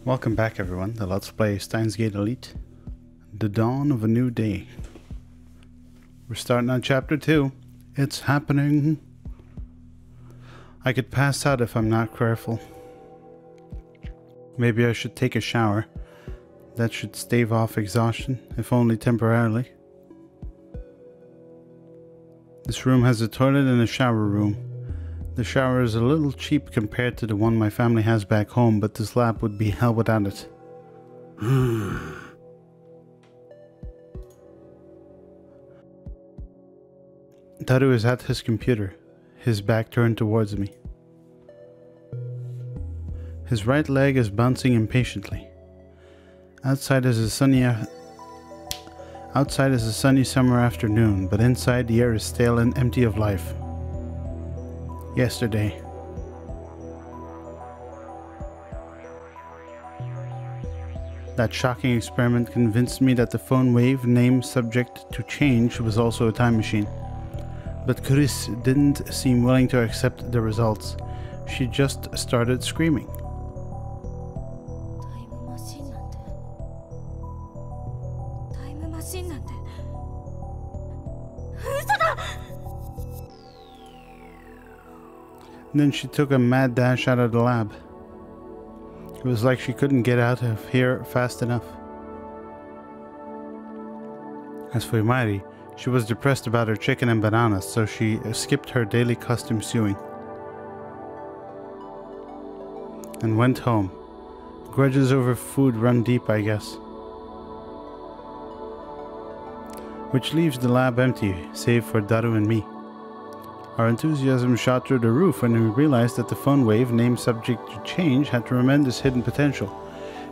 Welcome back everyone to Let's Play Steins Elite, The Dawn of a New Day. We're starting on chapter 2. It's happening. I could pass out if I'm not careful. Maybe I should take a shower. That should stave off exhaustion, if only temporarily. This room has a toilet and a shower room. The shower is a little cheap compared to the one my family has back home, but this lab would be hell without it. Daru is at his computer, his back turned towards me. His right leg is bouncing impatiently. Outside is a sunny summer afternoon, but inside the air is stale and empty of life. Yesterday. That shocking experiment convinced me that the phone wave name subject to change was also a time machine. But Chris didn't seem willing to accept the results. She just started screaming. Then she took a mad dash out of the lab. It was like she couldn't get out of here fast enough. As for Imairi, she was depressed about her chicken and bananas, so she skipped her daily custom sewing and went home. Grudges over food run deep, I guess. Which leaves the lab empty, save for Daru and me. Our enthusiasm shot through the roof when we realized that the phone wave, named subject to change, had tremendous hidden potential.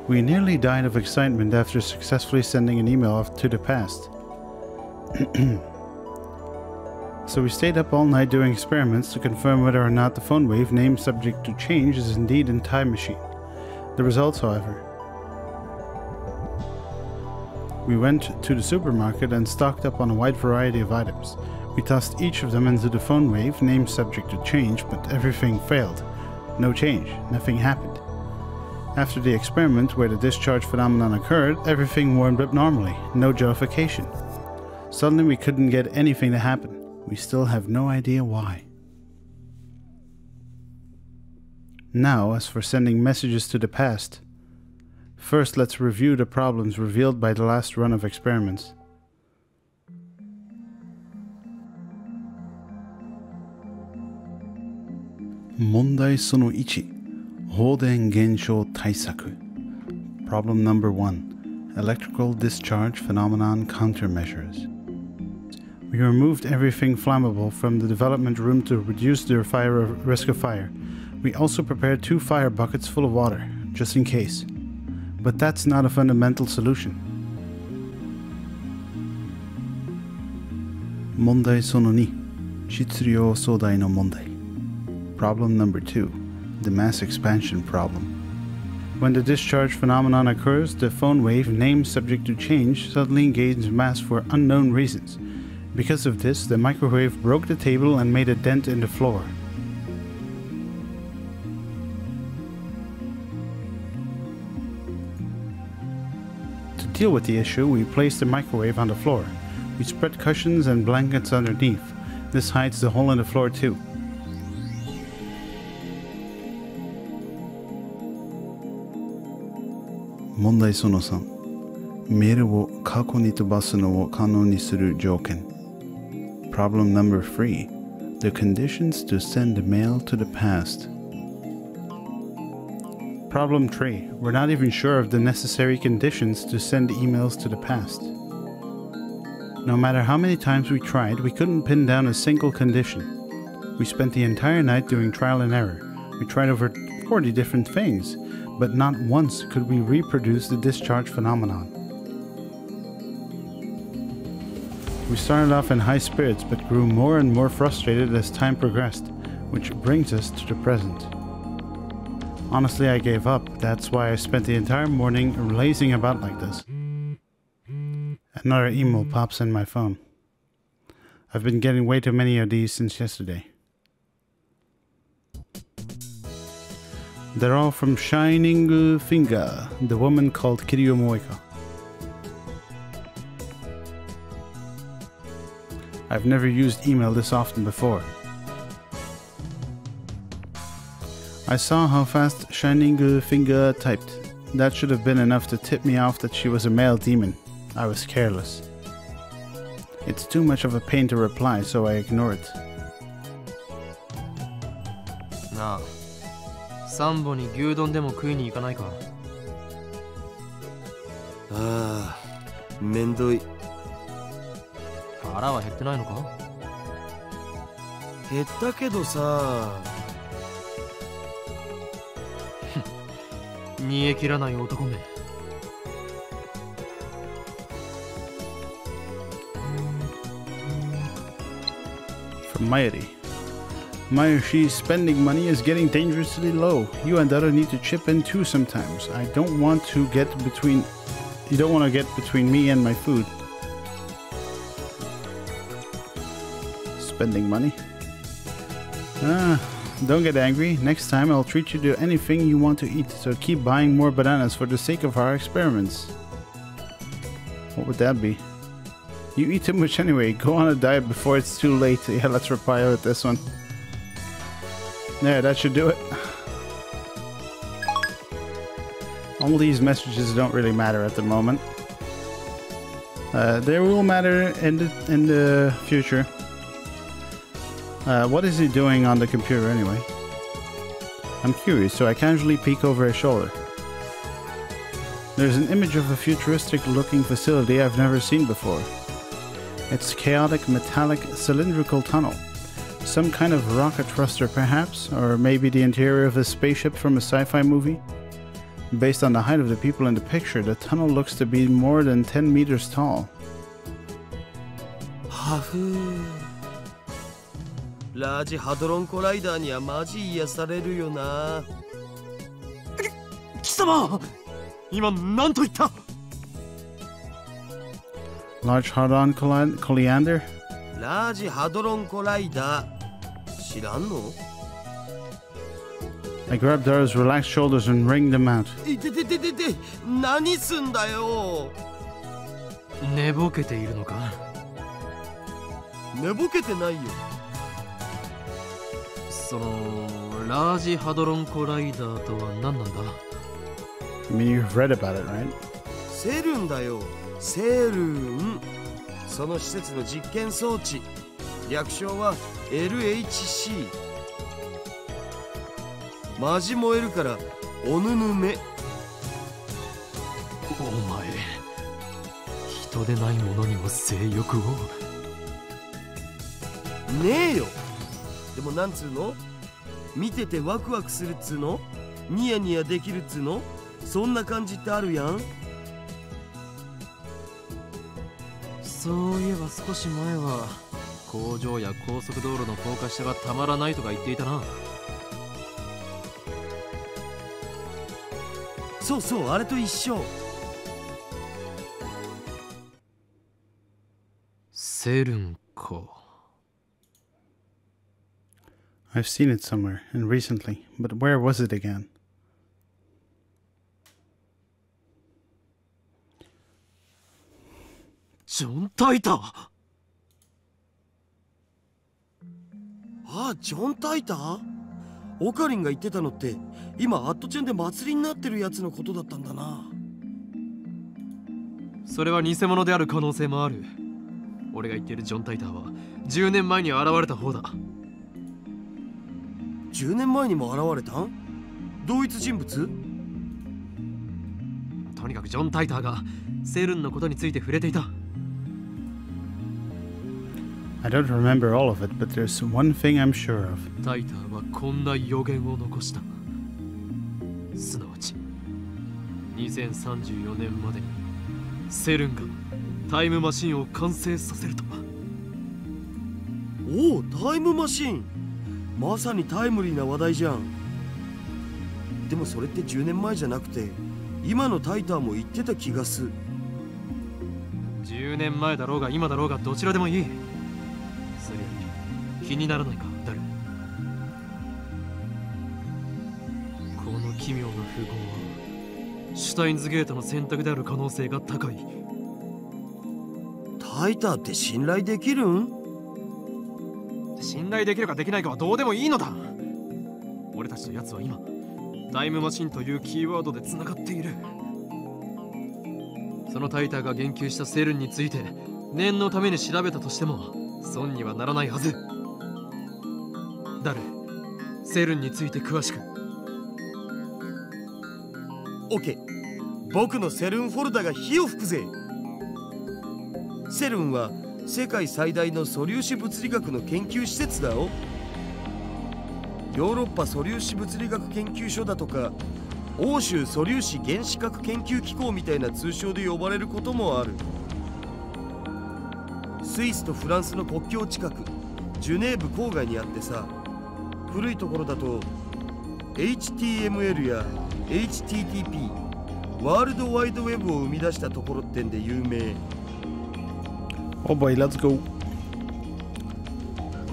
We nearly died of excitement after successfully sending an email to the past. So we stayed up all night doing experiments to confirm whether or not the phone wave, named subject to change, is indeed a time machine. The results, however. We went to the supermarket and stocked up on a wide variety of items. We tossed each of them into the phone wave, named subject to change, but everything failed. No change. Nothing happened. After the experiment where the discharge phenomenon occurred, everything warmed up normally. No jollification. Suddenly we couldn't get anything to happen. We still have no idea why. Now, as for sending messages to the past. First, let's review the problems revealed by the last run of experiments. 問題その1、放電現象対策。Problem number 1, electrical discharge phenomenon countermeasures. We removed everything flammable from the development room to reduce the risk of fire. We also prepared 2 fire buckets full of water, just in case. But that's not a fundamental solution. 問題その2、質量相対の問題。Problem number 2, the mass expansion problem. When the discharge phenomenon occurs, the phone wave, named subject to change, suddenly gains mass for unknown reasons. Because of this, the microwave broke the table and made a dent in the floor. To deal with the issue, we placed the microwave on the floor. We spread cushions and blankets underneath. This hides the hole in the floor too. Problem number 3, the conditions to send mail to the past. Problem 3, we're not even sure of the necessary conditions to send emails to the past. No matter how many times we tried, we couldn't pin down a single condition. We spent the entire night doing trial and error. We tried over 40 different things, but not once could we reproduce the discharge phenomenon. We started off in high spirits, but grew more and more frustrated as time progressed, which brings us to the present. Honestly, I gave up. That's why I spent the entire morning lazing about like this. Another email pops in my phone. I've been getting way too many of these since yesterday. They're all from Shining Finger, the woman called Kiryu Moika. I've never used email this often before. I saw how fast Shining Finger typed. That should have been enough to tip me off that she was a male demon. I was careless. It's too much of a pain to reply, so I ignore it. Nah. サンボに牛丼でも食いに行かないか。ああ、めんどい。腹は減ってないのか？減ったけどさ。煮え切らない男め。From Mayuri. Mayuri's spending money is getting dangerously low. You and Dara need to chip in too sometimes. I don't want to get between... You don't want to get between me and my food. Spending money? Don't get angry. Next time I'll treat you to anything you want to eat. So keep buying more bananas for the sake of our experiments. What would that be? You eat too much anyway. Go on a diet before it's too late. Yeah, let's reply with this one. There, that should do it. All these messages don't really matter at the moment. They will matter in the future. What is he doing on the computer anyway? I'm curious, so I casually peek over his shoulder. There's an image of a futuristic-looking facility I've never seen before. It's a chaotic, metallic, cylindrical tunnel. Some kind of rocket thruster, perhaps? Or maybe the interior of a spaceship from a sci-fi movie? Based on the height of the people in the picture, the tunnel looks to be more than 10 meters tall. ラージハドロンコライダーにはマジ癒されるよな。貴様、今何と言った？ Large Hadron Collider? ラージハドロンコライダー。知らんの？ I grabbed Dara's relaxed shoulders and wringed them out. 何すんだよ。寝ぼけているのか？寝ぼけてないよ。そのラージハドロンコライダーとは何なんだ？ I mean, you've read about it, right? セルンだよ。セルン。その施設の実験装置。略称は LHC。マジ燃えるからおぬぬめ。お前、人でないものにも性欲を。ねえよ。でもなんつうの？見ててワクワクするっつうの？ニヤニヤできるっつうの？そんな感じってあるやん。そういえば少し前は工場や高速道路の高架下がたまらないとか言っていたな。そうそう、あれと一緒。セルンか。I've seen it somewhere, and recently, but where was it again? ジョン・タイター。ああ、ジョン・タイター？オカリンが言ってたのって今アットチェンで祭りになってるやつのことだったんだな。それは偽物である可能性もある。俺が言っているジョン・タイターは10年前に現れた方だ。10年前にも現れたん？同一人物？とにかくジョン・タイターがセルンのことについて触れていた。I don't remember all of it, but there's one thing I'm sure of. タイターはこんな予言を残した。すなわち2034年までにセルンがタイムマシンを完成させるとは。おお、タイムマシン。まさにタイムリーな話題じゃん。でもそれって10年前じゃなくて今のタイターも言ってた気がする。10年前だろうが今だろうがどちらでもいい。それより気にならないか、ダル。この奇妙な符号はシュタインズゲートの選択である可能性が高い。タイターって信頼できるん？信頼できるかできないかはどうでもいいのだ。俺たちと奴は今タイムマシンというキーワードでつながっている。そのタイターが言及したセルンについて念のために調べたとしても損にはならないはず。誰？セルンについて詳しく。オッケー、僕のセルンフォルダが火を吹くぜ。セルンは世界最大の素粒子物理学の研究施設だよ。ヨーロッパ素粒子物理学研究所だとか欧州素粒子原子核研究機構みたいな通称で呼ばれることもある。スイスとフランスの国境近くジュネーブ郊外にあってさ、古いところだと HTML や HTTP ワールドワイドウェブを生み出したところってんで有名。Oh boy, let's go.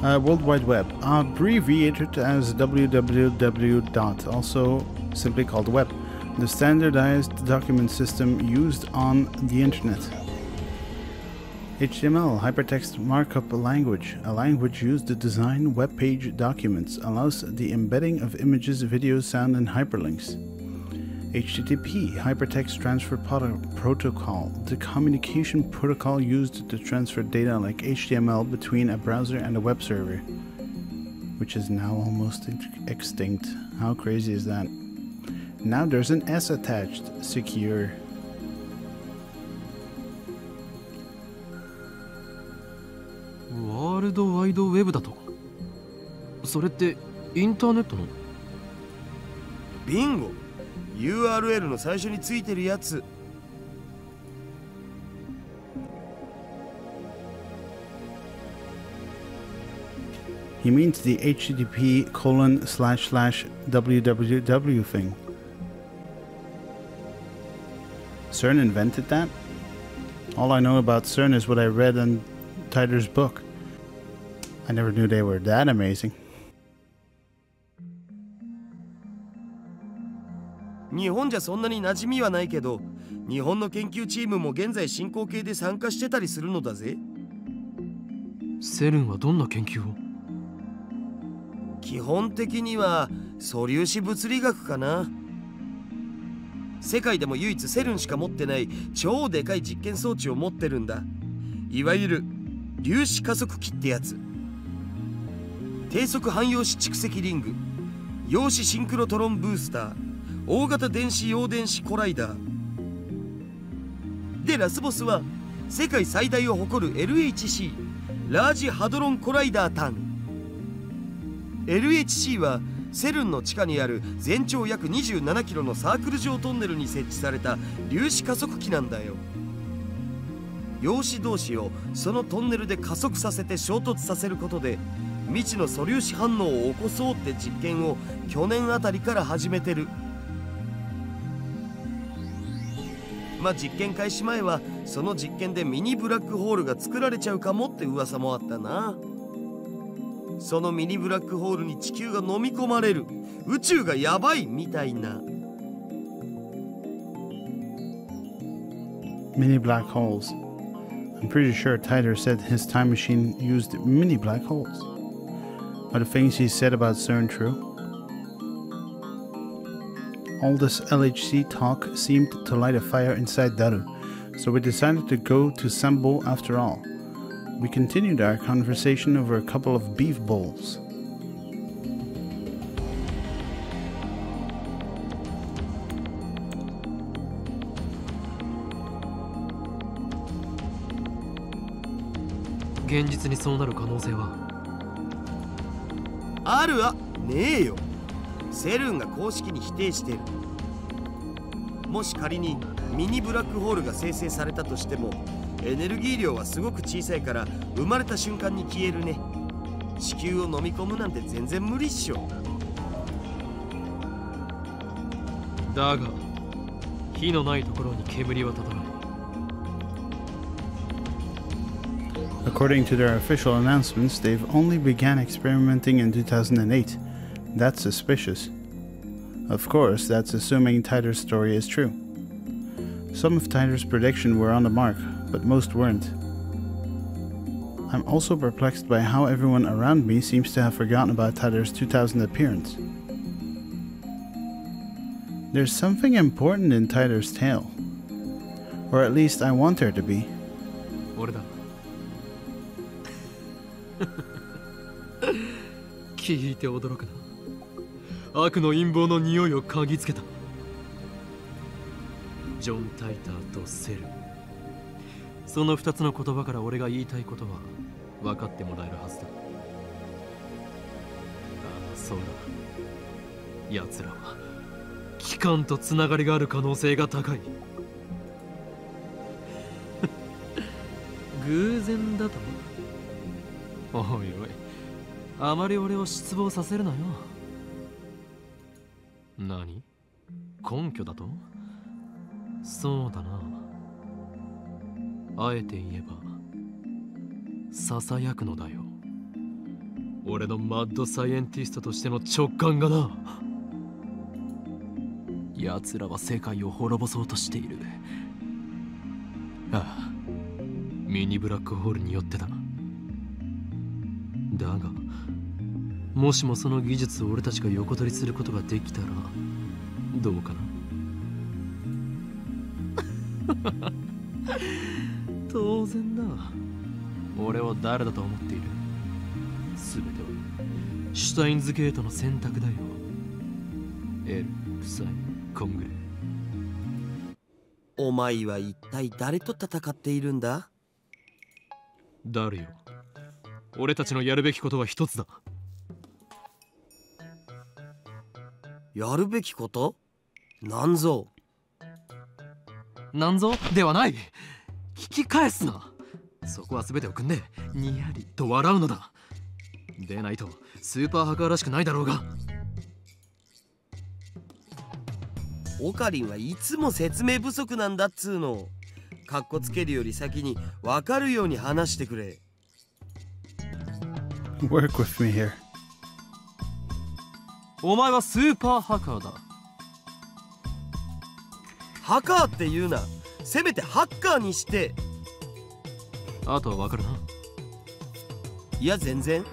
World Wide Web, abbreviated as www. Also simply called web, the standardized document system used on the internet. HTML, hypertext markup language, a language used to design web page documents, allows the embedding of images, videos, sound, and hyperlinks. HTTP, Hypertext Transfer Protocol, the communication protocol used to transfer data like HTML between a browser and a web server, which is now almost extinct. How crazy is that? Now there's an S attached, secure. World Wide Web だと？それってインターネットの？ビンゴ！ URL の最初についてるやつ。He means the http://www thing. CERN invented that? All I know about CERN is what I read in Tyler's book. I never knew they were that amazing. 日本じゃそんなに馴染みはないけど、日本の研究チームも現在進行形で参加してたりするのだぜ。セルンはどんな研究を？基本的には素粒子物理学かな。世界でも唯一セルンしか持ってない超でかい実験装置を持ってるんだ。いわゆる粒子加速器ってやつ。低速汎用子蓄積リング、陽子シンクロトロンブースター、大型電子陽電子コライダーで、ラスボスは世界最大を誇る LHC ラージハドロンコライダータン。 LHC はセルンの地下にある全長約27キロのサークル状トンネルに設置された粒子加速器なんだよ。陽子同士をそのトンネルで加速させて衝突させることで未知の素粒子反応を起こそうって実験を去年あたりから始めてる。まあ実験開始前はその実験でミニブラックホールが作られちゃうかもって噂もあったな。そのミニブラックホールに地球が飲み込まれる、宇宙がやばいみたいな。Mini black holes. I'm pretty sure Tyler said his time machine used mini black holes. Are the things he said about CERN true? All this LHC talk seemed to light a fire inside Daru, so we decided to go to Sambo after all. We continued our conversation over a couple of beef bowls.現実にそうなる可能性は？あるわねえよ。セルンが公式に否定してる。もし仮にミニブラックホールが生成されたとしてもエネルギー量はすごく小さいから生まれた瞬間に消えるね。地球を飲み込むなんて全然無理っしょ。だが火のないところに煙は立たない。According to their official announcements, they've only began experimenting in 2008. That's suspicious. Of course, that's assuming Tyler's story is true. Some of Tyler's predictions were on the mark, but most weren't. I'm also perplexed by how everyone around me seems to have forgotten about Tyler's 2000 appearance. There's something important in Tyler's tale. Or at least I want there to be. 俺だ。聞いて驚くな。悪の陰謀の匂いを嗅ぎつけた。ジョン・タイターとセル。その2つの言葉から俺が言いたいことは分かってもらえるはずだ。ああ、そうだ。奴らは機関とつながりがある可能性が高い。偶然だと？おいおい、あまり俺を失望させるなよ。何？根拠だと？そうだな。あえて言えばささやくのだよ。俺のマッドサイエンティストとしての直感がな。奴らは世界を滅ぼそうとしている。ああ、ミニブラックホールによってだ。だがもしもその技術を俺たちが横取りすることができたらどうかな。当然だ。俺は誰だと思っている。全てはシュタインズゲートの選択だよ。エル・プサイ・コングレ。お前は一体誰と戦っているんだ？誰よ。俺たちのやるべきことは一つだ。やるべきこと？なんぞ。なんぞではない。引き返すな。そこは全てを組んでにやりと笑うのだ。でないとスーパーハカーらしくないだろうが。オカリンはいつも説明不足なんだっつうの。かっこつけるより先に分かるように話してくれ。Work with me here. お前はスーパーハカーだ。ハカーって言うな。せめてハッカーにして。あとは分かるな。いや全然。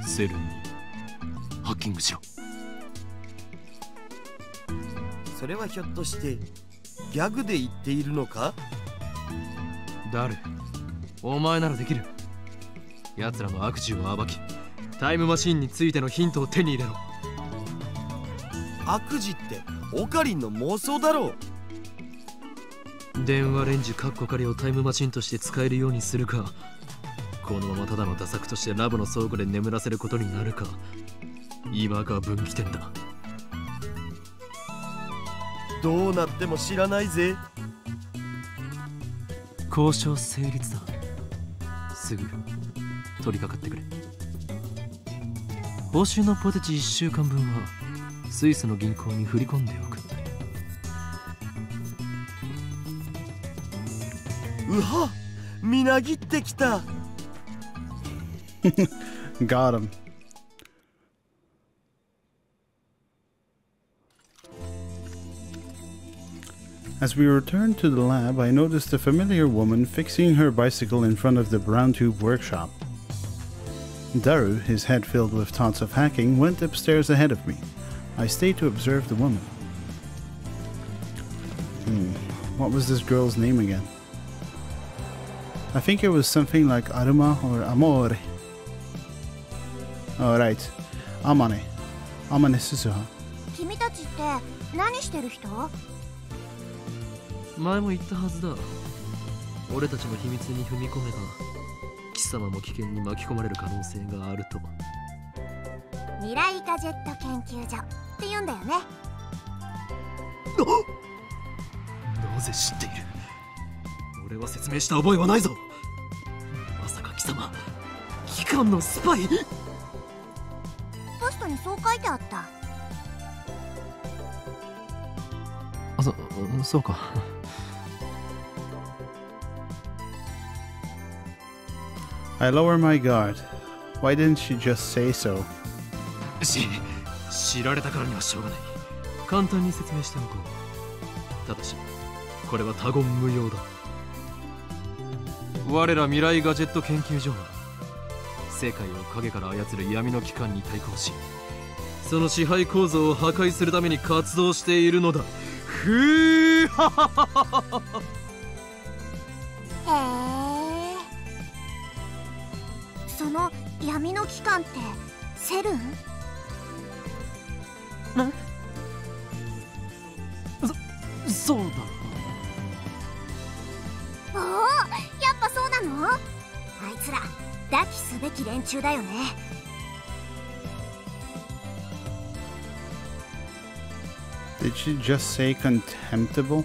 セルにハッキングしろ。それはひょっとしてギャグで言っているのか？誰？お前ならできる。奴らの悪事を暴き、タイムマシンについてのヒントを手に入れろ。悪事ってオカリンの妄想だろう。電話レンジカッコ仮をタイムマシンとして使えるようにするか、このままただの打作としてラボの倉庫で眠らせることになるか、今が分岐点だ。どうなっても知らないぜ。交渉成立だ。すぐ取り掛かってくれ。報酬のポテチ1週間分はスイスの銀行に振り込んでおく。うはっ、みなぎってきた。Got him. As we returned to the lab, I noticed a familiar woman fixing her bicycle in front of the brown tube workshop. Daru, his head filled with thoughts of hacking, went upstairs ahead of me. I stayed to observe the woman. What was this girl's name again? I think it was something like Aruma or Amore. Oh, right. Amane. Amane Susuha. 君たちって何してる人？前も言ったはずだ。俺たちの秘密に踏み込めば貴様も危険に巻き込まれる可能性があると。未来ガジェット研究所って言うんだよね。なぜ知っている？俺は説明した覚えはないぞ。まさか貴様機関のスパイ？ポストにそう書いてあった。そうか。I lower my guard. Why didn't she just say so? 知られたからにはしょうがない。簡単に説明しておこう。ただしこれは他言無用だ。我ら未来ガジェット研究所は世界を影から操る闇の機関に対抗し、その支配構造を破壊するために活動しているのだ。ふーはははは。へえ。その闇の機関ってセルン？そうだ。おお、やっぱそうなの？あいつら抱きすべき連中だよね。Did she just say contemptible?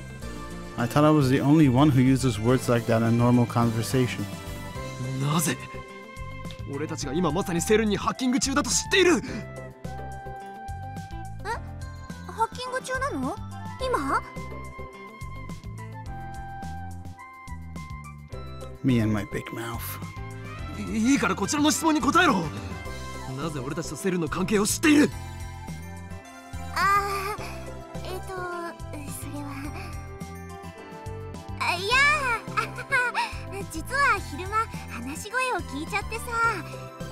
I thought I was the only one who uses words like that in normal conversation. なぜ俺たちが今まさにセルンにハッキング中だと知っている？ハッキング中なの？今？ Me and my big mouth. いいからこちらの質問に答えろ。なぜ俺たちとセルンの関係を知っている？それはいや実は昼間話し声を聞いちゃってさ、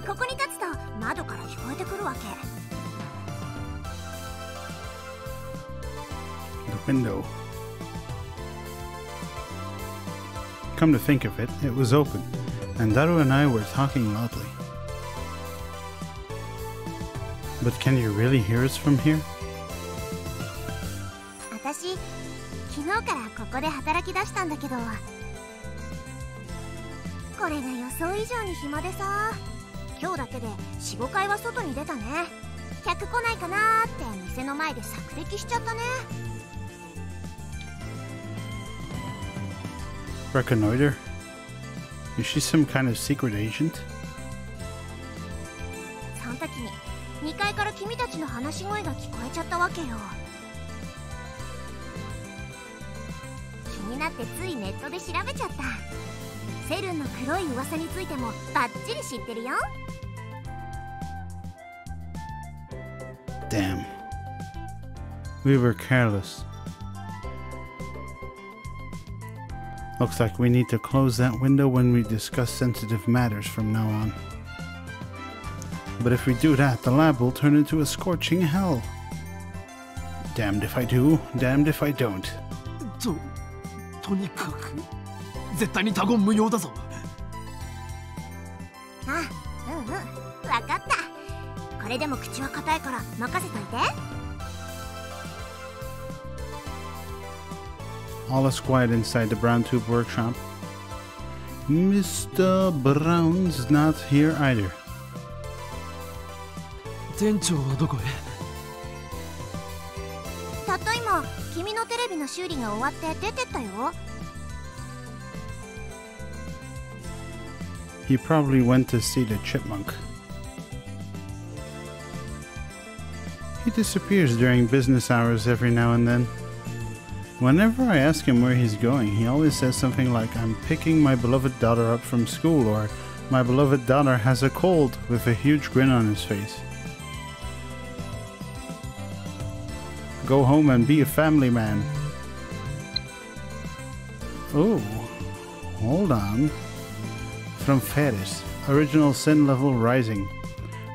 ここに立つと窓から聞こえてくるわけ。 The window. Come to think of it, it was open, and Daru and I were talking loudly. But can you really hear us from here? 私、昨日からここで働き出したんだけど、これが予想以上に暇でさ、今日だけで 4,5 回は外に出たね。客来ないかなーって店の前で索敵しちゃったね。Reconnoiter? Is she some kind of secret agent? その時に2階から君たちの話し声が聞こえちゃったわけよ。気になってついネットで調べちゃった。セルンの黒い噂についてもバッチリ知ってるよ。 Damn. We were careless. Looks like we need to close that window when we discuss sensitive matters from now on. But if we do that, the lab will turn into a scorching hell. Damned if I do, damned if I don't. とにかく絶対に他言無用だぞ。あ、わかった。これでも口は硬いから任せといて。 All is quiet inside the brown tube workshop. Mr. Brown's not here either. 店長はどこへ？たった今、君のテレビの修理が終わって出てったよ。 He probably went to see the chipmunk. He disappears during business hours every now and then. Whenever I ask him where he's going, he always says something like, "I'm picking my beloved daughter up from school," or "My beloved daughter has a cold," with a huge grin on his face. Go home and be a family man. Oh, hold on. From Ferris, original sin level rising.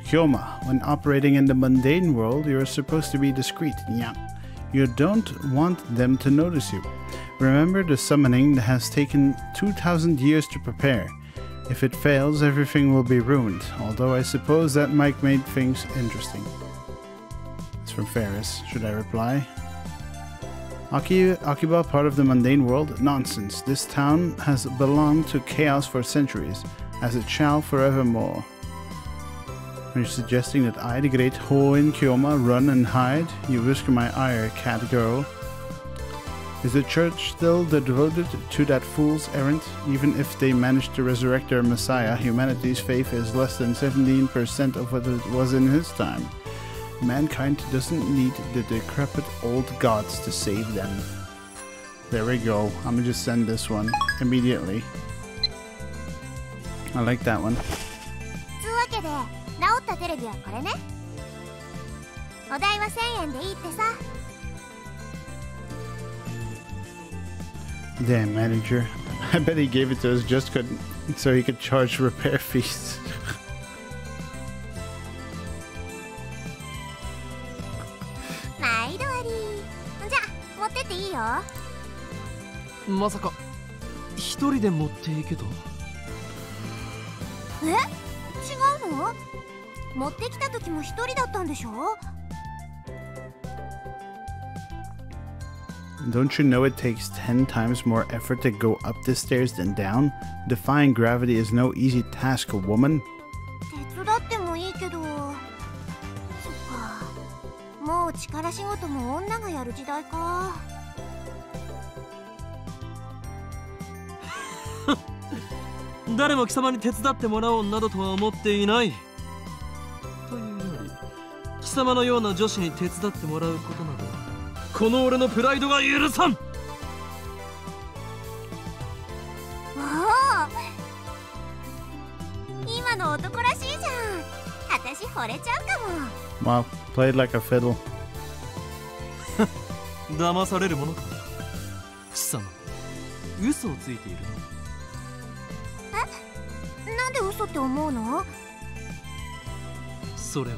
Kyoma, when operating in the mundane world, you're supposed to be discreet. Yeah. You don't want them to notice you. Remember the summoning that has taken 2,000 years to prepare. If it fails, everything will be ruined, although I suppose that might make things interesting. It's from Ferris. Should I reply? Akiba, part of the mundane world? Nonsense. This town has belonged to chaos for centuries, as it shall forevermore. Are you suggesting that I, the great Hoen Kyoma, run and hide? You whisker my ire, cat girl. Is the church still devoted to that fool's errand? Even if they managed to resurrect their messiah, humanity's faith is less than 17% of what it was in his time. Mankind doesn't need the decrepit old gods to save them. There we go. I'm gonna just send this one immediately. I like that one. つうわけで、直ったテレビはこれね。お代は1000円でいいってさ。Damn, manager. I bet he gave it to us just so he could charge repair fees. 毎度あり。じゃあ持ってっていいよ。まさか一人で持っていけと？え？違うの？持ってきた時も一人だったんでしょ？ Don't you know it takes 10 times more effort to go up the stairs than down? Defying gravity is no easy task, woman. 手伝ってもいいけど。そっか。もう力仕事も女がやる時代か。誰も貴様に手伝ってもらおうなどとは思っていない。というより、貴様のような女子に手伝ってもらうことなど、この俺のプライドが許さん。おお、今の男らしいじゃん。私惚れちゃうかも。Wow, played like a fiddle. 騙されるものか。貴様、嘘をついているの？なんで嘘って思うの？それは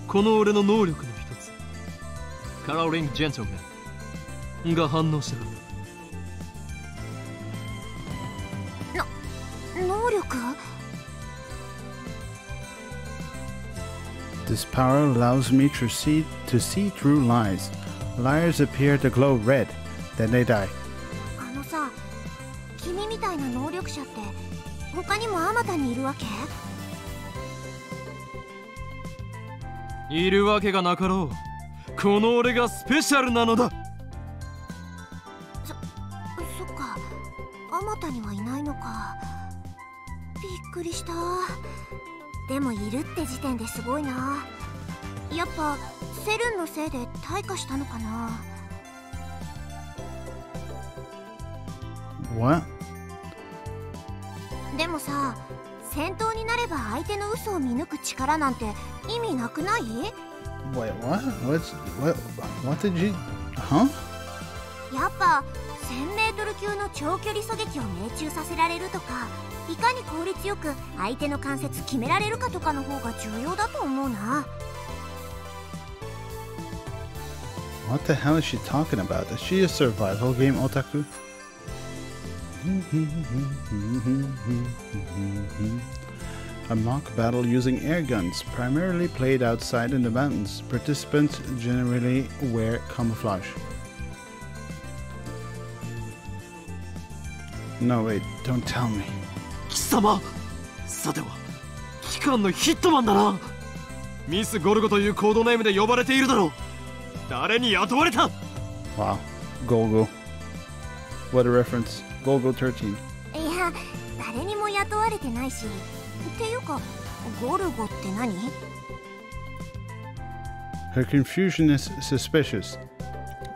この俺の能力の一つ、カラーリングジェントルマンが反応した。能力？ This power allows me to see through lies. Liars appear to glow red, then they die. あのさ、君みたいな能力者って他にもあまたにいるわけ？いるわけがなかろう。この俺がスペシャルなのだ。そっか、あまたにはいないのか。びっくりした。でもいるって時点ですごいな。やっぱセルンのせいで退化したのかな。What? でもさ、戦闘になれば相手の嘘を見抜く力なんて意味なくない？ Wait, what? What did you... Huh? やっぱ 1000m 級の長距離狙撃を命中させられるとか、いかに効率よく相手の関節決められるかとかの方が重要だと思うな。What the hell is she talking about? Is she a survival game otaku? A mock battle using air guns, primarily played outside in the mountains. Participants generally wear camouflage. No, wait, don't tell me. 貴様、さては機関のヒットマンだな。ミス・ゴルゴというコードネームで呼ばれているだろう。誰に雇われた？ Wow, Golgo. What a reference. Golgo 13. いや、誰にも雇われてないし。っていうか、ゴルゴって何？ Her confusion is suspicious.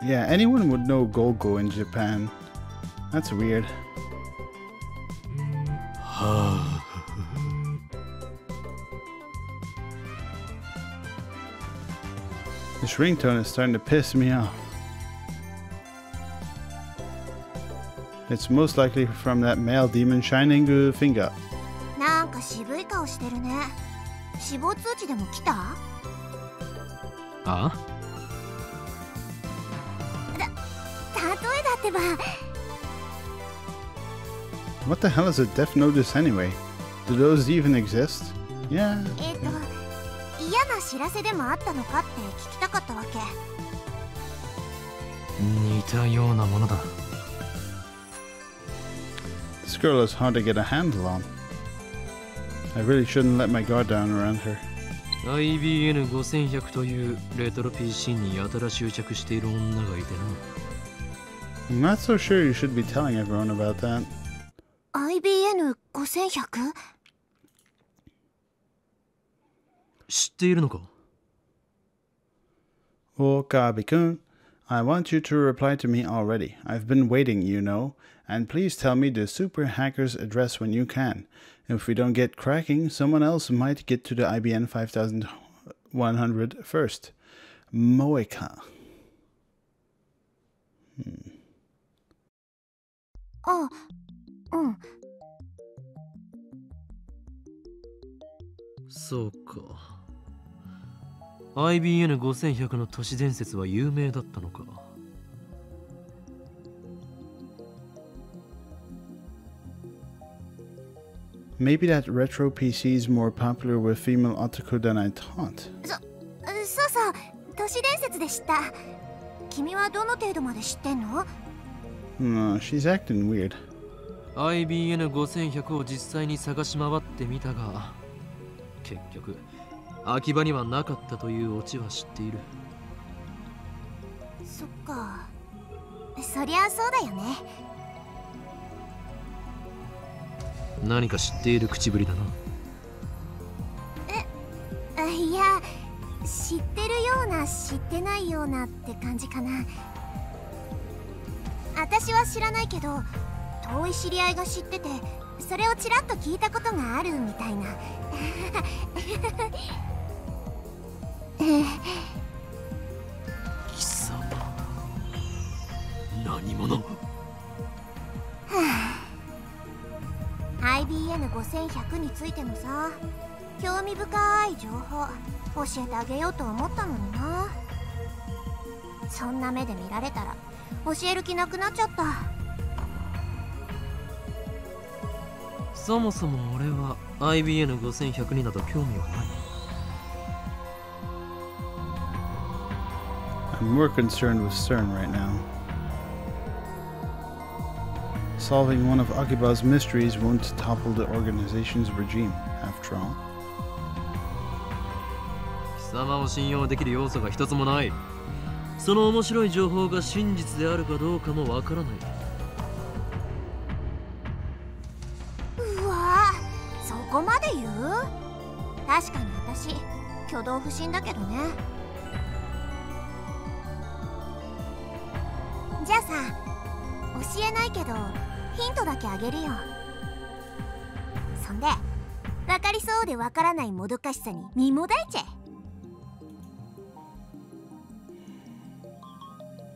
Yeah, anyone would know Golgo in Japan. That's weird. This ringtone is starting to piss me off. It's most likely from that male demon shining finger. なんか渋い顔してるね。死亡通知でも来た？あ？例えだってば。What the hell is a death notice anyway? Do those even exist? Yeah. 嫌な知らせでもあったのかって聞きたかったわけ。似たようなものだ。This girl is hard to get a handle on. I really shouldn't let my guard down around her. IBN5100 というレトロ PC にやたら執着している女がいてな。I'm not so sure you should be telling everyone about that. IBN5100？ 知っているのか？ Okabe-kun, I want you to reply to me already. I've been waiting, you know. And please tell me the super hacker's address when you can. If we don't get cracking, someone else might get to the IBN 5100 first. Moeka. あ、うん。そうか。IBN5100 の都市伝説は有名だったのか。Maybe that retro PC is more popular with female otaku than I thought. そうそう、都市伝説で知った。君はどの程度まで知ってんの？ No, she's acting weird. IBN5100 を実際に探し回ってみたが、結局秋葉にはなかったというオチは知っている。そっか。そりゃそうだよね。何か知っている口ぶりだな。いや、知ってるような知ってないようなって感じかな。私は知らないけど、遠い知り合いが知ってて、それをちらっと聞いたことがあるみたいな。貴様、何者？IBN5100 についてのさ、興味深い情報教えてあげようと思ったのにな。そんな目で見られたら教える気なくなっちゃった。そもそも俺は IBN5100 になど興味はない。I'm more concerned with CERN right now. Solving one of Akiba's mysteries won't topple the organization's regime, after all. 貴様を信用できる要素が一つもない。その面白い情報が真実であるかどうかもわからない。うわ、そこまで言う？確かに私、挙動不審だけどね。じゃあさ、教えないけどヒントだけあげるよ。そんで、分かりそうで分からないもどかしさに身もだえちゃえ。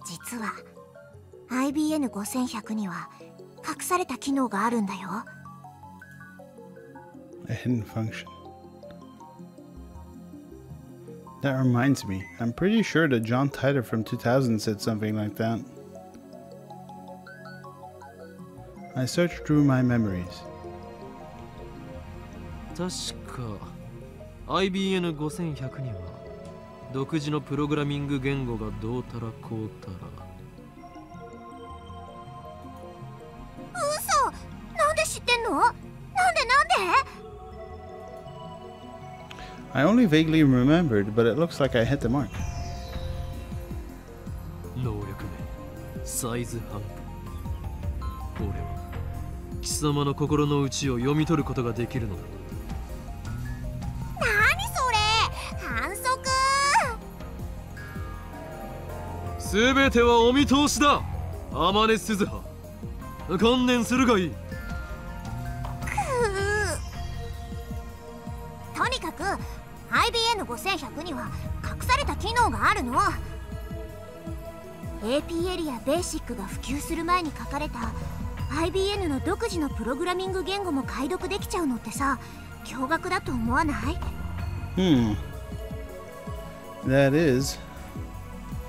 実は IBN5100 には隠された機能があるんだよ。A hidden function. That reminds me, I'm pretty sure that John Titor from 2000 said something like that. I searched through my memories. 確か IBN5100 には独自のプログラミング言語がどうたらこうたら。嘘！なんで知ってんの？なんでI only vaguely remembered, but it looks like I hit the mark. 能力名、サイズ半分。俺は貴様の心の内を読み取ることができるのだ。何それ？反則！すべてはお見通しだ、天音鈴葉。観念するがいい。とにかく IBN5100 には隠された機能があるの。 AP エリアベーシックが普及する前に書かれた IBN の独自のプログラミング言語も解読できちゃうのってさ、驚愕だと思わない？ That is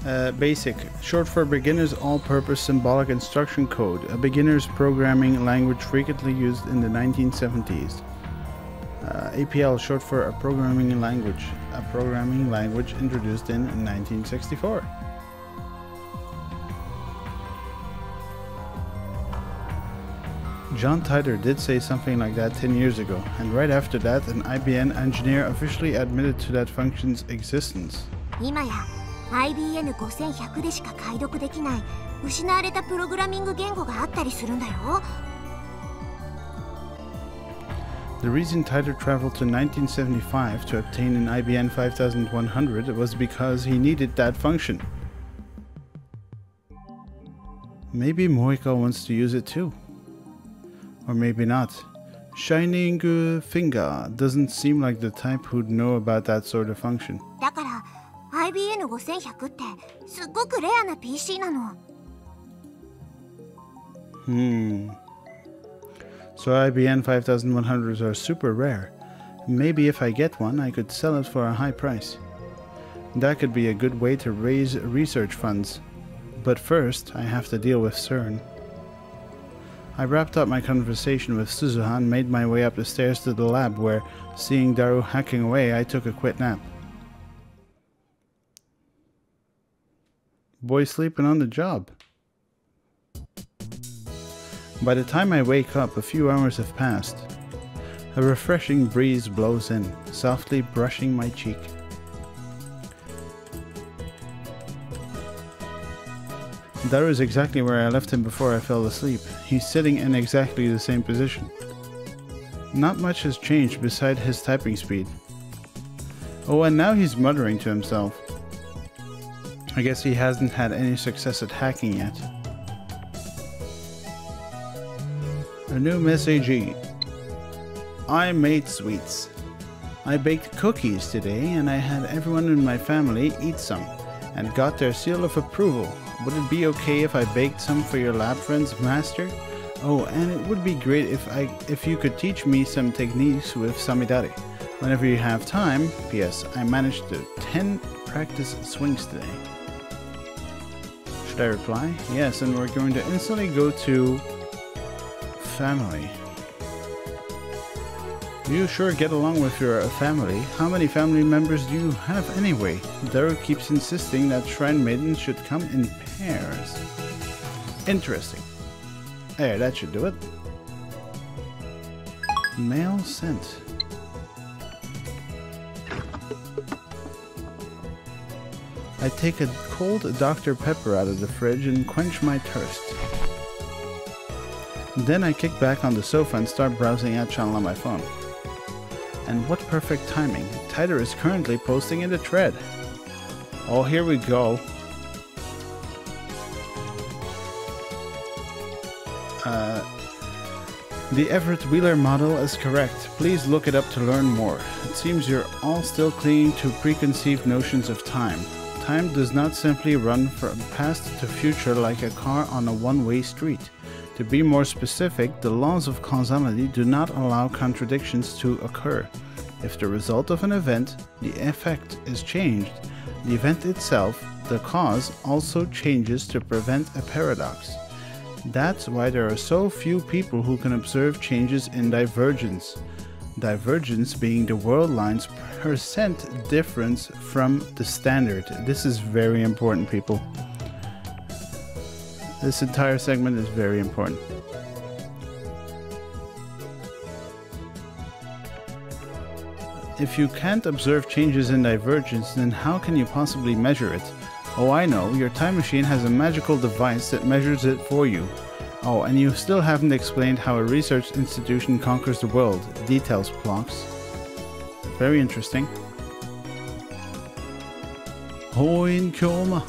BASIC, short for Beginner's All-Purpose Symbolic Instruction Code, a beginner's programming language frequently used in the 1970s. APL, short for a programming language introduced in 1964. John Titor did say something like that 10 years ago, and right after that, an IBM engineer officially admitted to that function's existence. 今や IBN5100 でしか解読できない失われたプログラミング言語があったりするんだよ。The reason Titor traveled to 1975 to obtain an IBM 5100 was because he needed that function. Maybe Moika wants to use it too. Or maybe not. Shining Finger doesn't seem like the type who'd know about that sort of function. だから IBN5100 ってすっごくレアな PC なの。So IBN 5100s are super rare. Maybe if I get one, I could sell it for a high price. That could be a good way to raise research funds. But first, I have to deal with CERN. I wrapped up my conversation with Suzuha and made my way up the stairs to the lab where, seeing Daru hacking away, I took a quick nap. Boy sleeping on the job. By the time I wake up, a few hours have passed. A refreshing breeze blows in, softly brushing my cheek. Daru is exactly where I left him before I fell asleep. He's sitting in exactly the same position. Not much has changed beside his typing speed. Oh, and now he's muttering to himself. I guess he hasn't had any success at hacking yet. A new message. I made sweets. I baked cookies today and I had everyone in my family eat some and got their seal of approval. Would it be okay if I baked some for your lab friends, Master? Oh, and it would be great if you could teach me some techniques with Samidari. Whenever you have time. P.S. I managed to 10 practice swings today. Should I reply? Yes, and we're going to instantly go to family. You sure get along with your family. How many family members do you have anyway? Daru keeps insisting that Shrine Maidens should come in pairs. Interesting. There, that should do it. Mail sent. I take a cold Dr. Pepper out of the fridge and quench my thirst. Then I kick back on the sofa and start browsing our channel on my phone. And what perfect timing. Tider is currently posting in the thread. Oh, here we go. The Everett Wheeler model is correct. Please look it up to learn more. It seems you're all still clinging to preconceived notions of time. Time does not simply run from past to future like a car on a one-way street. To be more specific, the laws of causality do not allow contradictions to occur. If the result of an event, the effect, is changed, the event itself, the cause, also changes to prevent a paradox. That's why there are so few people who can observe changes in divergence. Divergence being the world line's percent difference from the standard. This is very important, people. This entire segment is very important. If you can't observe changes in divergence, then how can you possibly measure it? Oh, I know, your time machine has a magical device that measures it for you. Oh, and you still haven't explained how a research institution conquers the world. Details, Plonks. Very interesting. Hoin Kyoma.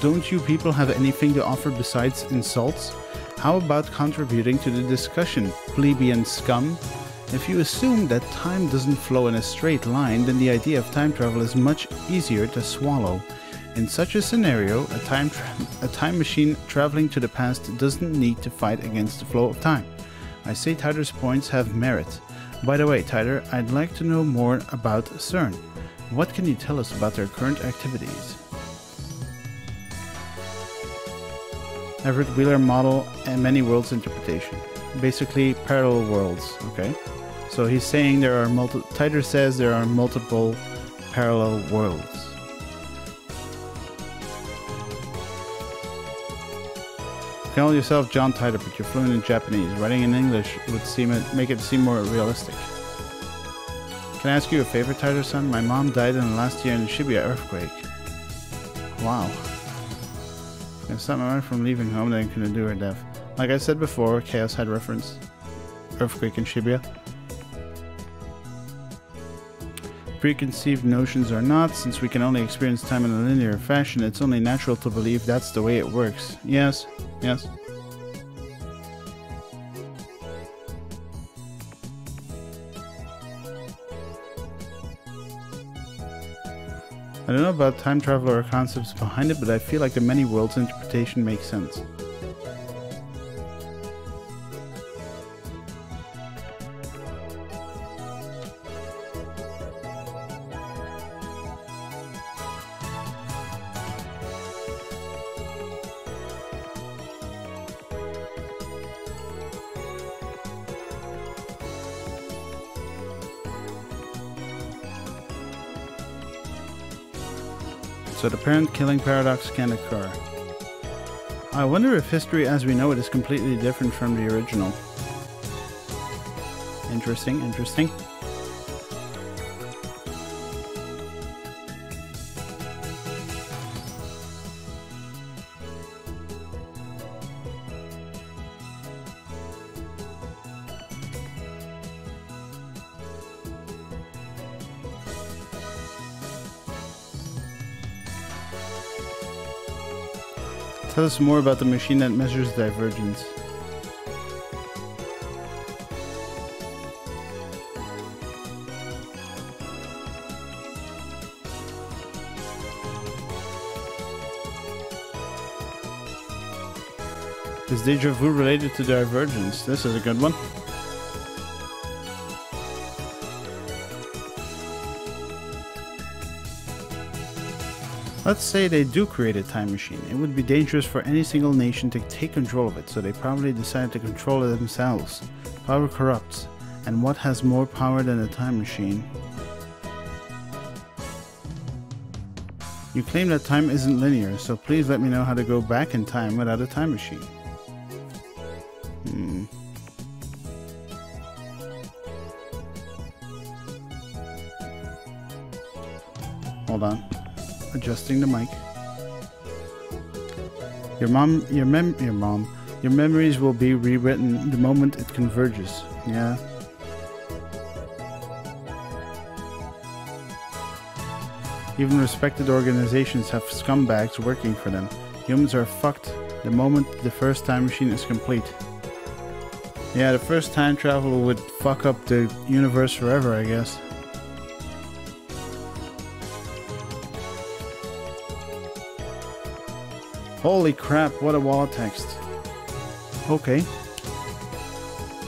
Don't you people have anything to offer besides insults? How about contributing to the discussion, plebeian scum? If you assume that time doesn't flow in a straight line, then the idea of time travel is much easier to swallow. In such a scenario, a time machine traveling to the past doesn't need to fight against the flow of time. I say Tider's points have merit. By the way, Tider, I'd like to know more about CERN. What can you tell us about their current activities? Everett Wheeler model and many worlds interpretation. Basically, parallel worlds, okay? So he's saying there are Tider says there are multiple parallel worlds. Call yourself John Tider, but you're fluent in Japanese. Writing in English would make it seem more realistic. Can I ask you a favor, Tider-san? My mom died in the last year in the Shibuya earthquake. Wow. It's gonna stop my mother from leaving home, then gonna do her death. Like I said before, Chaos had reference. Earthquake in Shibuya. Preconceived notions are not, since we can only experience time in a linear fashion, it's only natural to believe that's the way it works. Yes, yes. I don't know about time travel or concepts behind it, but I feel like the many worlds interpretation makes sense. So the parent-killing paradox can occur. I wonder if history as we know it is completely different from the original. Interesting, interesting. Tell us more about the machine that measures divergence. Is deja vu related to divergence? This is a good one. Let's say they do create a time machine. It would be dangerous for any single nation to take control of it, so they probably decide to control it themselves. Power corrupts, and what has more power than a time machine? You claim that time isn't linear, so please let me know how to go back in time without a time machine. Hold on. Adjusting the mic. Your memories will be rewritten the moment it converges. Yeah. Even respected organizations have scumbags working for them. Humans are fucked the moment the first time machine is complete. Yeah, the first time travel would fuck up the universe forever, I guess. Holy crap, what a wall text. Okay.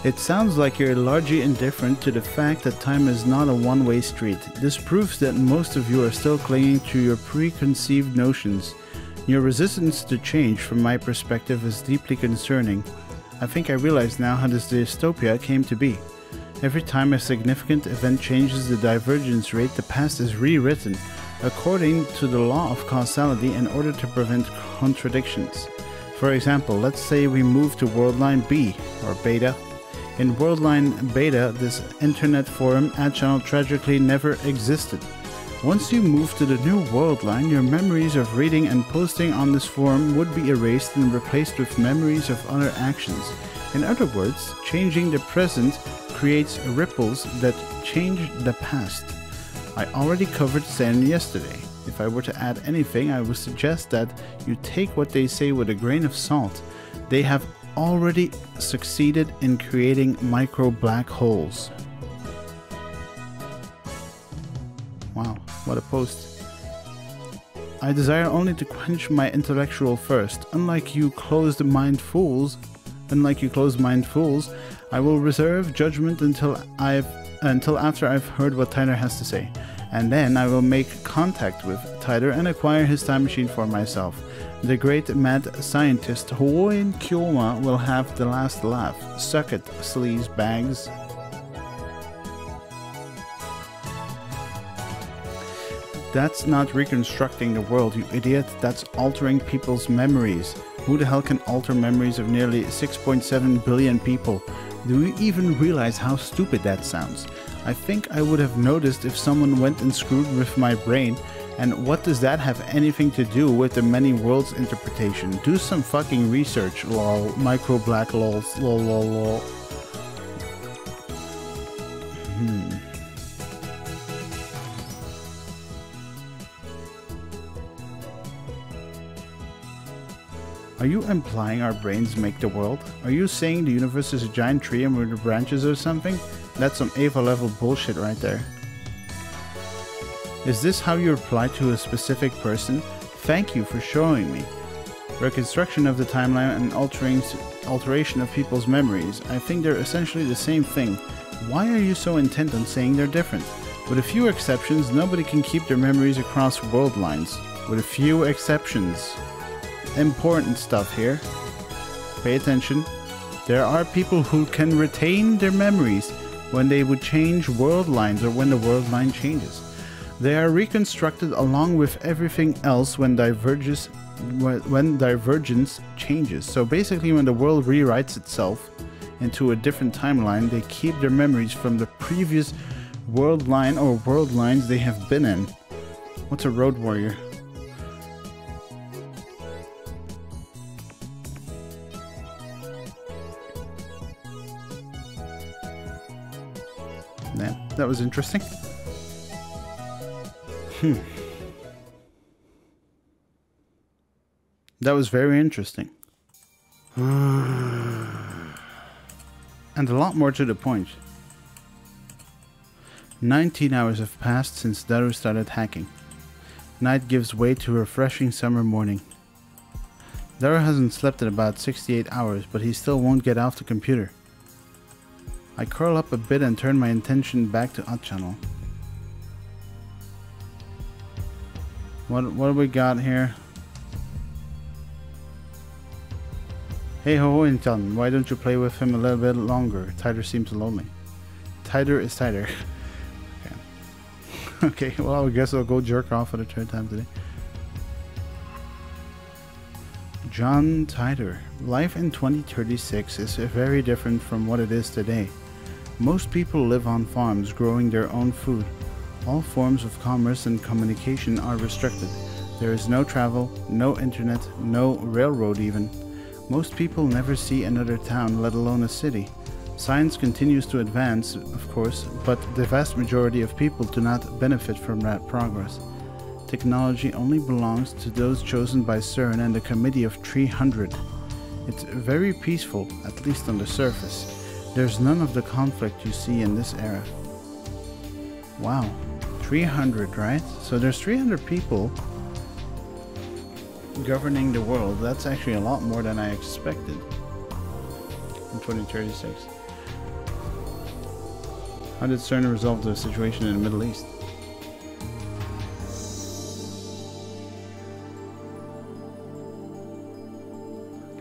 It sounds like you're largely indifferent to the fact that time is not a one-way street. This proves that most of you are still clinging to your preconceived notions. Your resistance to change, from my perspective, is deeply concerning. I think I realize now how this dystopia came to be. Every time a significant event changes the divergence rate, the past is rewritten according to the law of causality in order to prevent contradictions. For example, let's say we move to world line B, or beta. In world line beta, this internet forum ad channel tragically never existed. Once you move to the new world line, your memories of reading and posting on this forum would be erased and replaced with memories of other actions. In other words, changing the present creates ripples that change the past. I already covered Zen yesterday. If I were to add anything, I would suggest that you take what they say with a grain of salt. They have already succeeded in creating micro black holes. Wow, what a post. I desire only to quench my intellectual thirst. Unlike you closed-minded fools, I will reserve judgment until after I've heard what Tyler has to say, and then I will make contact with Tyler and acquire his time machine for myself. The great mad scientist Hoen Kyoma will have the last laugh. Suck it, sleaze bags. That's not reconstructing the world, you idiot. That's altering people's memories. Who the hell can alter memories of nearly 6.7 billion people? Do you even realize how stupid that sounds? I think I would have noticed if someone went and screwed with my brain. And what does that have anything to do with the many worlds interpretation? Do some fucking research, lol. Micro black lols, lol lol lol. Are you implying our brains make the world? Are you saying the universe is a giant tree and we're the branches or something? That's some Ava level bullshit right there. Is this how you reply to a specific person? Thank you for showing me. Reconstruction of the timeline and alteration of people's memories. I think they're essentially the same thing. Why are you so intent on saying they're different? With a few exceptions, nobody can keep their memories across world lines. With a few exceptions. Important stuff here. Pay attention. There are people who can retain their memories when they would change world lines or when the world line changes. They are reconstructed along with everything else when divergence changes. So basically when the world rewrites itself into a different timeline, they keep their memories from the previous world line or world lines they have been in. What's a road warrior? Yeah, that was interesting. That was very interesting. And a lot more to the point. 19 hours have passed since Daru started hacking. Night gives way to a refreshing summer morning. Daru hasn't slept in about 68 hours, but he still won't get off the computer. I curl up a bit and turn my attention back to Odd Channel. What do we got here? Hey ho, Inton, why don't you play with him a little bit longer? Tider seems lonely. Tider is tighter. Okay, well I guess I'll go jerk off for the third time today. John Tider. Life in 2036 is very different from what it is today. Most people live on farms growing their own food. All forms of commerce and communication are restricted. There is no travel, no internet, no railroad even. Most people never see another town, let alone a city. Science continues to advance, of course, but the vast majority of people do not benefit from that progress. Technology only belongs to those chosen by CERN and the Committee of 300. It's very peaceful, at least on the surface. There's none of the conflict you see in this era. Wow, 300, right? So there's 300 people governing the world. That's actually a lot more than I expected in 2036. How did CERN resolve the situation in the Middle East?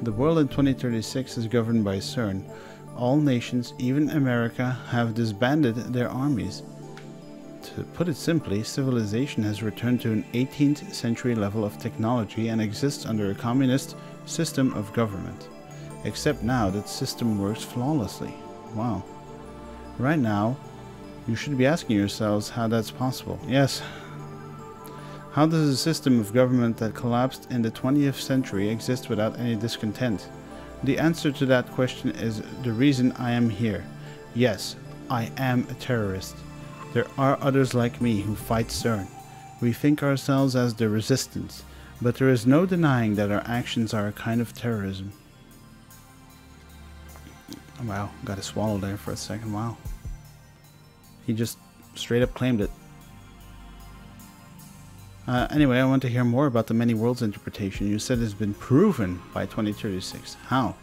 The world in 2036 is governed by CERN. All nations, even America, have disbanded their armies. To put it simply, civilization has returned to an 18th century level of technology and exists under a communist system of government. Except now that system works flawlessly. Wow. Right now, you should be asking yourselves how that's possible. Yes. How does a system of government that collapsed in the 20th century exist without any discontent? The answer to that question is the reason I am here. Yes, I am a terrorist. There are others like me who fight CERN. We think ourselves as the resistance, but there is no denying that our actions are a kind of terrorism. Wow, gotta swallow there for a second. Wow. He just straight up claimed it. Anyway, I want to hear more about the many worlds interpretation. You said it's been proven by 2036. How?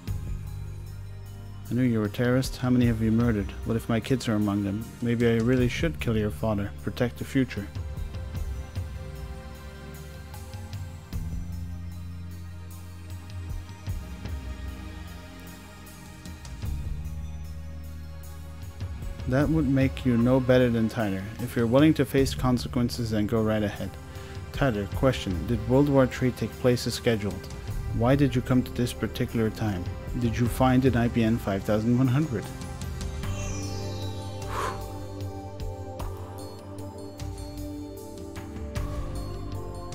I knew you were a terrorist. How many have you murdered? What if my kids are among them? Maybe I really should kill your father. Protect the future. That would make you no better than Tyler. If you're willing to face consequences, then go right ahead. Tyler, question. Did World War III take place as scheduled? Why did you come to this particular time? Did you find an IBN 5100?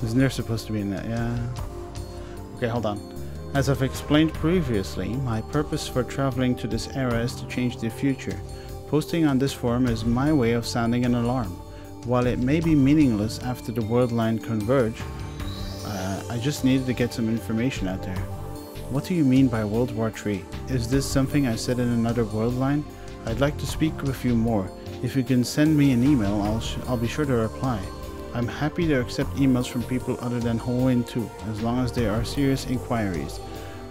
Isn't there supposed to be in that? Yeah. Okay, hold on. As I've explained previously, my purpose for traveling to this era is to change the future. Posting on this forum is my way of sounding an alarm. While it may be meaningless after the world line converge, I just needed to get some information out there. What do you mean by World War III? Is this something I said in another world line? I'd like to speak with you more. If you can send me an email, I'll be sure to reply. I'm happy to accept emails from people other than Halloween too, as long as they are serious inquiries.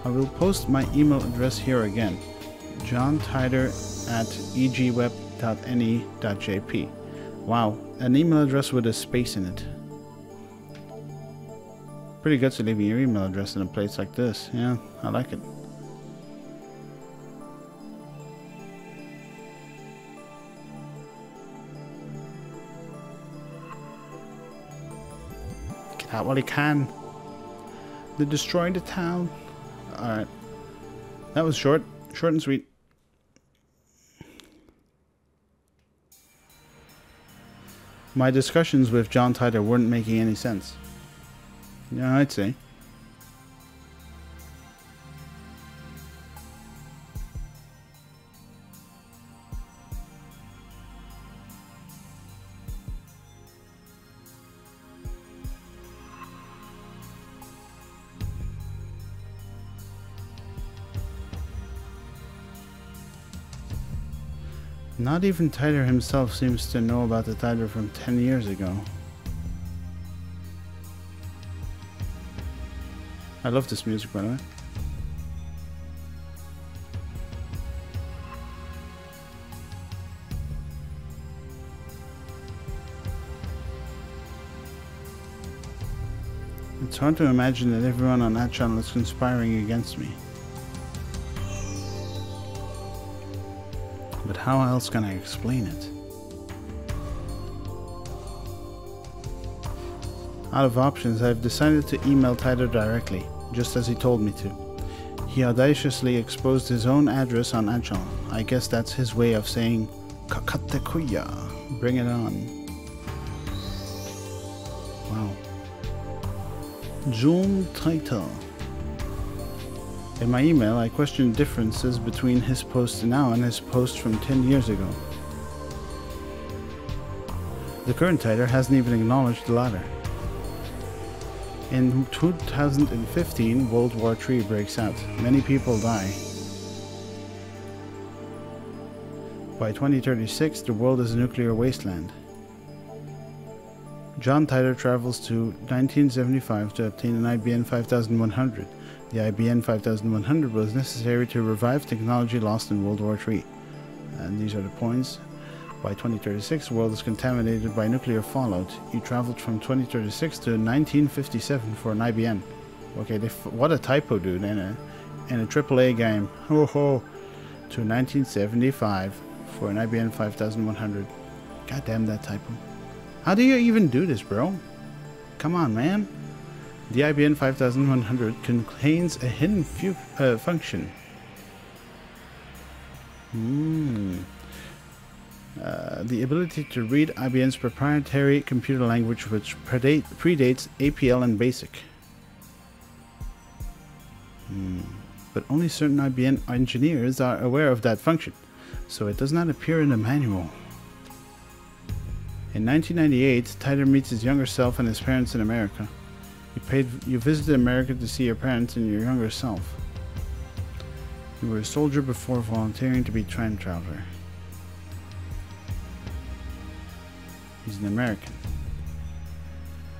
I will post my email address here again. johntyder@egweb.ne.jp. Wow, an email address with a space in it. Pretty gutsy leaving your email address in a place like this. Yeah, I like it. Get out while you can. They destroyed the town. Alright. That was short. Short and sweet. My discussions with John Tyder weren't making any sense. Yeah, I'd say. Not even Tyder himself seems to know about the Tyder from 10 years ago. I love this music, by the way. It's hard to imagine that everyone on that channel is conspiring against me. But how else can I explain it? Out of options, I've decided to email Tyder directly, just as he told me to. He audaciously exposed his own address on that channel. I guess that's his way of saying, "Kakate kuya," bring it on. Wow. John Tyder. In my email, I questioned differences between his post now and his post from 10 years ago. The current Tyder hasn't even acknowledged the latter. In 2015, World War III breaks out. Many people die. By 2036, the world is a nuclear wasteland. John Tyder travels to 1975 to obtain an IBM 5100. The IBM 5100 was necessary to revive technology lost in World War III. And these are the points. By 2036, the world is contaminated by nuclear fallout. You traveled from 2036 to 1957 for an IBM. Okay, what a typo, dude, in a AAA game. Ho ho! To 1975 for an IBM 5100. God damn that typo. How do you even do this, bro? Come on, man. The IBM 5100 contains a hidden function. The ability to read IBM's proprietary computer language, which predates APL and BASIC. But only certain IBM engineers are aware of that function, so it does not appear in the manual. In 1998, Tyder meets his younger self and his parents in America. You visited America to see your parents and your younger self. You were a soldier before volunteering to be time traveler. He's an American.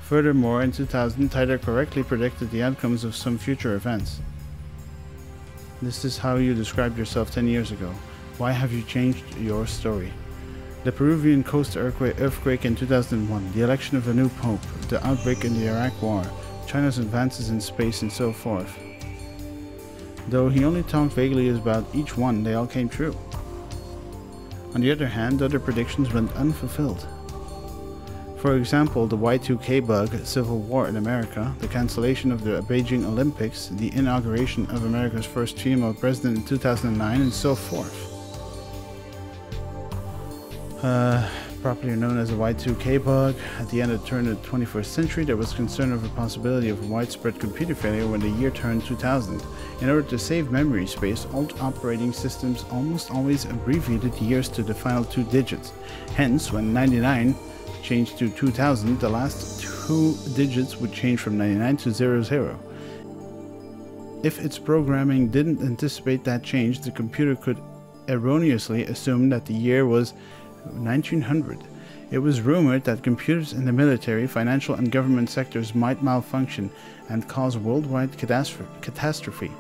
Furthermore, in 2000, Tyder correctly predicted the outcomes of some future events. This is how you described yourself 10 years ago. Why have you changed your story? The Peruvian coast earthquake in 2001, the election of a new pope, the outbreak in the Iraq War, China's advances in space, and so forth. Though he only talked vaguely about each one, they all came true. On the other hand, other predictions went unfulfilled. For example, the Y2K bug, civil war in America, the cancellation of the Beijing Olympics, the inauguration of America's first female president in 2009, and so forth. Properly known as the Y2K bug, at the end of the turn of the 21st century, there was concern of a possibility of widespread computer failure when the year turned 2000. In order to save memory space, old operating systems almost always abbreviated years to the final two digits. Hence, when 99 changed to 2000, the last two digits would change from 99 to 00. If its programming didn't anticipate that change, the computer could erroneously assume that the year was 1900. It was rumored that computers in the military, financial and government sectors might malfunction and cause worldwide catastrophe.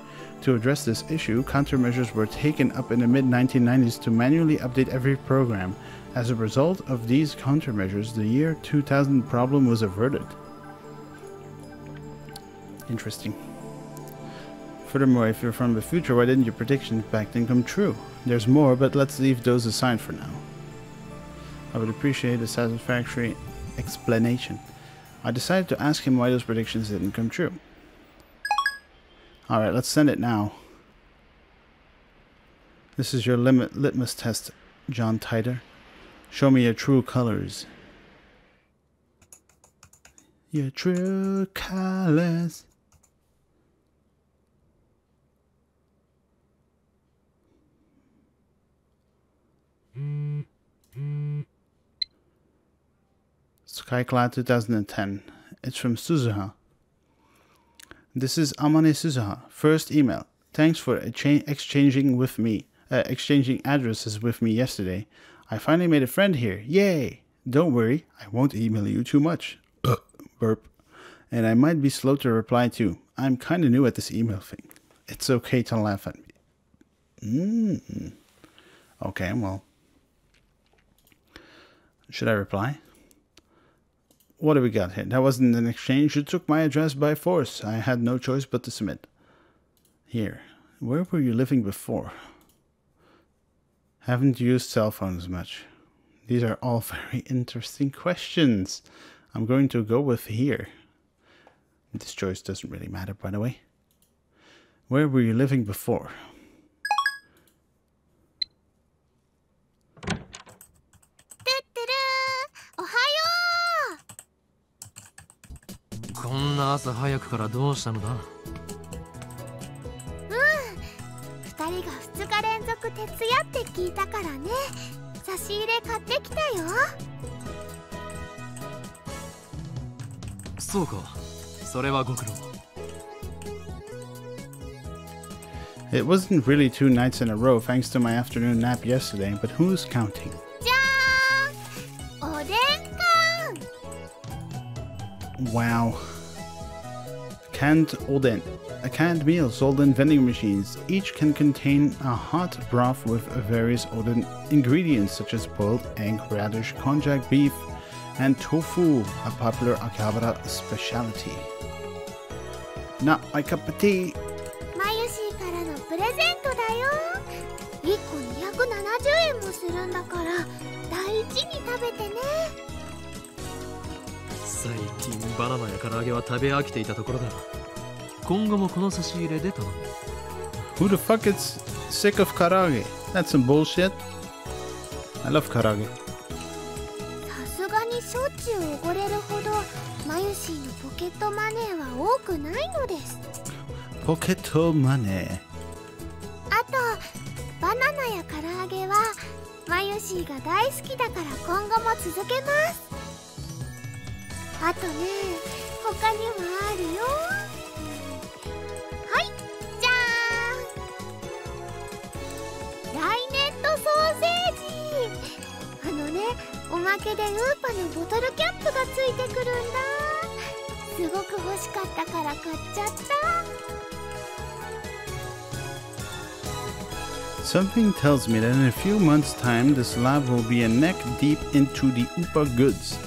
To address this issue, countermeasures were taken up in the mid-1990s to manually update every program. As a result of these countermeasures, the year 2000 problem was averted. Interesting. Furthermore, if you're from the future, why didn't your predictions back then come true? There's more, but let's leave those aside for now. I would appreciate a satisfactory explanation. I decided to ask him why those predictions didn't come true. Alright, let's send it now. This is your litmus test, John Titor. Show me your true colors. Your true colors. Skyclad 2010. It's from Suzuha. This is Amane Suzuha. First email. Thanks for exchanging addresses with me yesterday. I finally made a friend here. Yay! Don't worry, I won't email you too much. Burp. And I might be slow to reply too. I'm kinda new at this email thing. It's okay to laugh at me. Okay, well. Should I reply? What do we got here? That wasn't an exchange. You took my address by force. I had no choice but to submit. Here. Where were you living before? Haven't used cell phones much. These are all very interesting questions. I'm going to go with here. This choice doesn't really matter, by the way. Where were you living before?こんな朝早くからどうしたのだ。2人が2日連続徹夜って聞いたからね。差し入れ買ってきたよ。そうか、それはご苦労。It wasn't really 2 nights in a row thanks to my afternoon nap yesterday, but who's counting? じゃーん、おでん缶。 Wow. Canned oden. A canned meal sold in vending machines. Each can contain a hot broth with various oden ingredients such as boiled egg, radish, konjac beef, and tofu, a popular Akihabara specialty. Not my cup of tea. マユシーからのプレゼントだよ。1個270円もするんだから大事に食べてね。最近バナナや唐揚げは食べ飽きていたところだ。今後もこの差し入れで頼む。Who the fuck is sick of karage? That's some bullshit. I love karage. さすがにしょっちゅうおごれるほどマユシーのポケットマネーは多くないのです。ポケットマネー。あとバナナや唐揚げはマユシーが大好きだから今後も続けます。あとね、他にもあるよ。はい、じゃーん。ライネットソーセージ。ね、おまけでウーパのボトルキャップがついてくるんだ。すごく欲しかったから買っちゃった。Something tells me that in a few months' time, this lab will be a neck deep into the Oopa goods.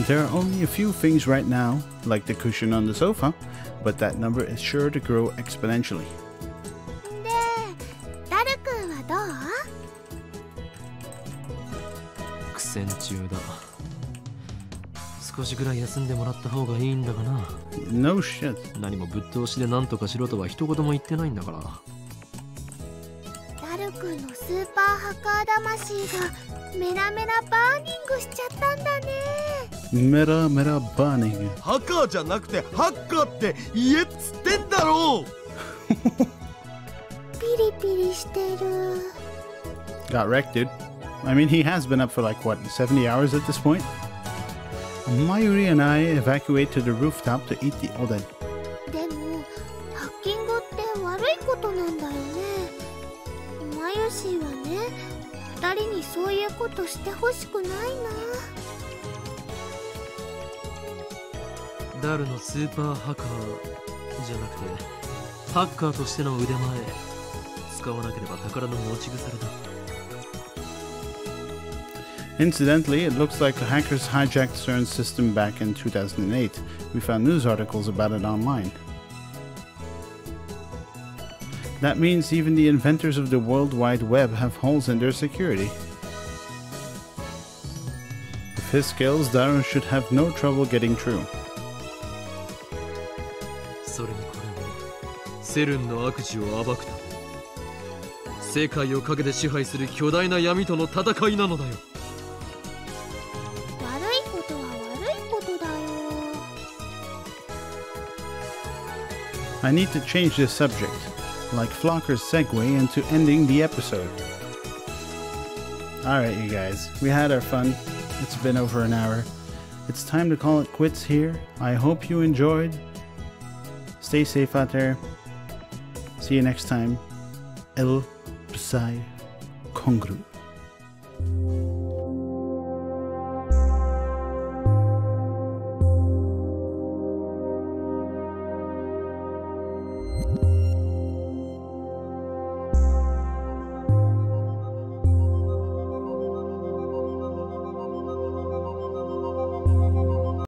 There are only a few things right now, like the cushion on the sofa, but that number is sure to grow exponentially. で、ダル君はどう？苦戦中だ。少しぐらい休んでもらった方がいいんだがな。No shit. 何もぶっ通しで何とかしろとは一言も言ってないんだから。ダル君のスーパーハッカー魂がメラメラバーニングしちゃったんだね。メラメラバーニング。ハッカーじゃなくてハッカーって言えっつってんだろう。ピリピリしてる。Got wrecked, dude. I mean, he has been up for like, what, 70 hours at this point? Mayuri and I evacuate to the rooftop to eat the oden. でも、ハッキングって悪いことなんだよね。マユシーはね、2人にそういうことしてほしくないな。ダルのスーパーハッカーじゃなくてハッカーとしての腕前使わなければ宝の持ち腐れだ。 Incidentally, it looks like the hackers hijacked CERN's system back in 2008. We found news articles about it online. That means even the inventors of the World Wide Web have holes in their security. With his skills, Daru should have no trouble getting through. それにこれはセルンの悪事を暴くため世界を陰で支配する巨大な闇との戦いなのだよ。悪いことは悪いことだよ。 I need to change this subject, like Flokker's segue into ending the episode. Alright you guys, we had our fun. It's been over an hour. It's time to call it quits here. I hope you enjoyed. Stay safe out there. See you next time. El Psy Kongru.